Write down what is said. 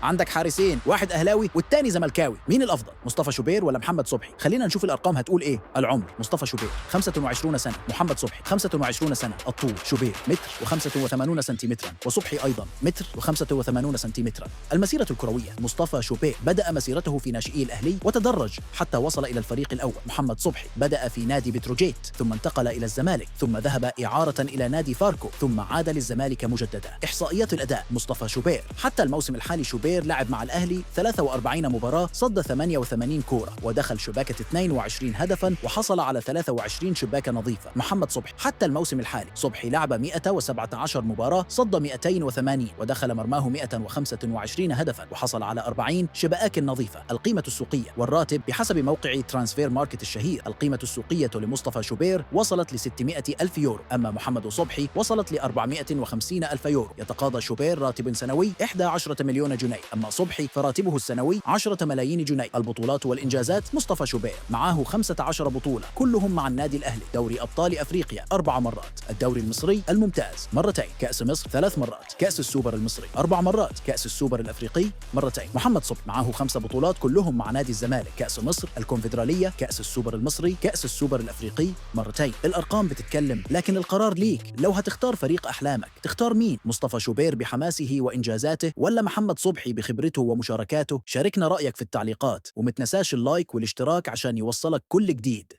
عندك حارسين، واحد اهلاوي والتاني زملكاوي، مين الافضل؟ مصطفى شوبير ولا محمد صبحي؟ خلينا نشوف الارقام هتقول ايه. العمر مصطفى شوبير 25 سنه، محمد صبحي 25 سنه. الطول شوبير متر و85 سنتيمترا، وصبحي ايضا متر و85 سنتيمترا. المسيره الكرويه، مصطفى شوبير بدأ مسيرته في ناشئي الاهلي وتدرج حتى وصل الى الفريق الاول. محمد صبحي بدأ في نادي بتروجيت، ثم انتقل الى الزمالك، ثم ذهب اعاره الى نادي فاركو، ثم عاد للزمالك مجددا. احصائيات الاداء، مصطفى شوبير حتى الموسم الحالي شوبير لعب مع الاهلي 43 مباراه، صد 88 كوره، ودخل شباكه 22 هدفا، وحصل على 23 شباكه نظيفه. محمد صبحي حتى الموسم الحالي، صبحي لعب 117 مباراه، صد 280، ودخل مرماه 125 هدفا، وحصل على 40 شباك نظيفه. القيمه السوقيه والراتب بحسب موقع ترانسفير ماركت الشهير، القيمه السوقيه لمصطفى شوبير وصلت ل 600 ألف يورو، أما محمد صبحي وصلت ل 450 ألف يورو. يتقاضى شوبير راتب سنوي 11 مليون جنيه، أما صبحي فراتبه السنوي 10 ملايين جنيه. البطولات والإنجازات، مصطفى شوبير معاه 15 بطولة كلهم مع النادي الأهلي. دوري أبطال أفريقيا 4 مرات، الدوري المصري الممتاز مرتين، كأس مصر 3 مرات، كأس السوبر المصري 4 مرات، كأس السوبر الأفريقي مرتين. محمد صبحي معاه 5 بطولات كلهم مع نادي الزمالك، كأس مصر، الكونفدرالية، كأس السوبر المصري، كأس السوبر الأفريقي مرتين. الأرقام بتتكلم، لكن القرار ليك. لو هتختار فريق أحلامك تختار مين؟ مصطفى شوبير بحماسه وإنجازاته، ولا محمد صبحي بخبرته ومشاركاته؟ شاركنا رأيك في التعليقات، ومتنساش اللايك والاشتراك عشان يوصلك كل جديد.